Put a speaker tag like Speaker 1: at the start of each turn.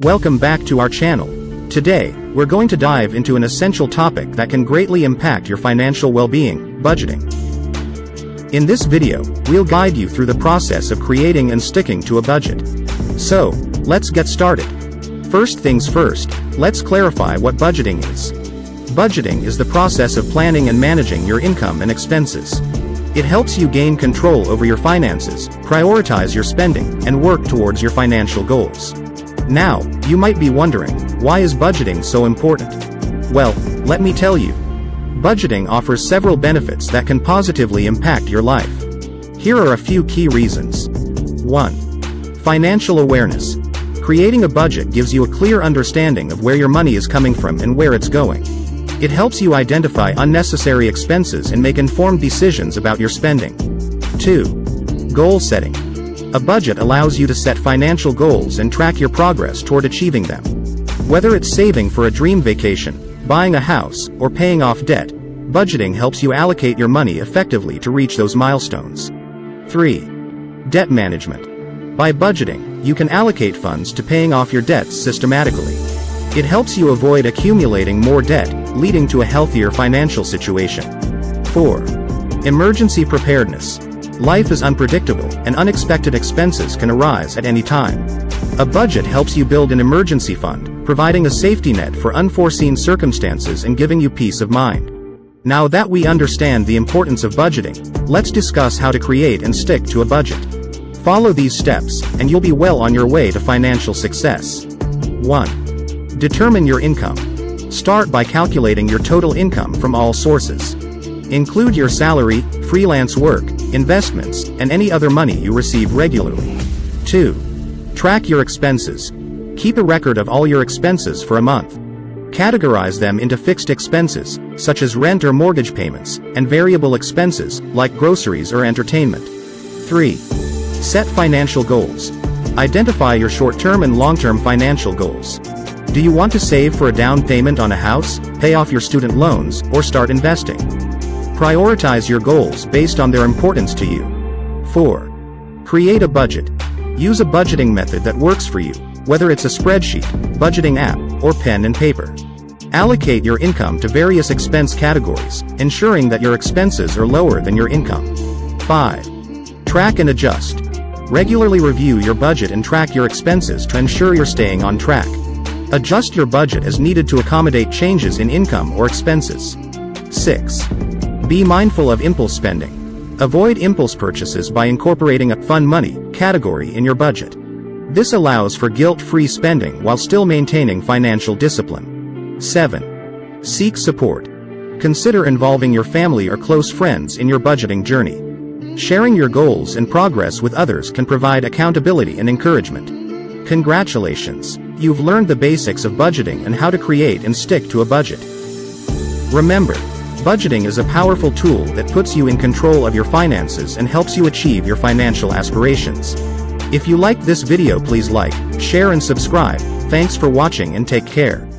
Speaker 1: Welcome back to our channel. Today, we're going to dive into an essential topic that can greatly impact your financial well-being, budgeting. In this video, we'll guide you through the process of creating and sticking to a budget. So, let's get started. First things first, let's clarify what budgeting is. Budgeting is the process of planning and managing your income and expenses. It helps you gain control over your finances, prioritize your spending, and work towards your financial goals. Now, you might be wondering, why is budgeting so important? Well, let me tell you. Budgeting offers several benefits that can positively impact your life. Here are a few key reasons. 1. Financial awareness. Creating a budget gives you a clear understanding of where your money is coming from and where it's going. It helps you identify unnecessary expenses and make informed decisions about your spending. 2. Goal setting. A budget allows you to set financial goals and track your progress toward achieving them. Whether it's saving for a dream vacation, buying a house, or paying off debt, budgeting helps you allocate your money effectively to reach those milestones. 3. Debt management. By budgeting, you can allocate funds to paying off your debts systematically. It helps you avoid accumulating more debt, leading to a healthier financial situation. 4. Emergency preparedness. Life is unpredictable, and unexpected expenses can arise at any time. A budget helps you build an emergency fund, providing a safety net for unforeseen circumstances and giving you peace of mind. Now that we understand the importance of budgeting, let's discuss how to create and stick to a budget. Follow these steps, and you'll be well on your way to financial success. 1. Determine your income. Start by calculating your total income from all sources. Include your salary, freelance work, investments, and any other money you receive regularly. 2. Track your expenses. Keep a record of all your expenses for a month. Categorize them into fixed expenses, such as rent or mortgage payments, and variable expenses, like groceries or entertainment. 3. Set financial goals. Identify your short-term and long-term financial goals. Do you want to save for a down payment on a house, pay off your student loans, or start investing? Prioritize your goals based on their importance to you. 4. Create a budget. Use a budgeting method that works for you, whether it's a spreadsheet, budgeting app, or pen and paper. Allocate your income to various expense categories, ensuring that your expenses are lower than your income. 5. Track and adjust. Regularly review your budget and track your expenses to ensure you're staying on track. Adjust your budget as needed to accommodate changes in income or expenses. 6. Be mindful of impulse spending. Avoid impulse purchases by incorporating a fun money category in your budget. This allows for guilt-free spending while still maintaining financial discipline. 7. Seek support. Consider involving your family or close friends in your budgeting journey. Sharing your goals and progress with others can provide accountability and encouragement. Congratulations! You've learned the basics of budgeting and how to create and stick to a budget. Remember, budgeting is a powerful tool that puts you in control of your finances and helps you achieve your financial aspirations. If you liked this video, please like, share and subscribe. Thanks for watching and take care.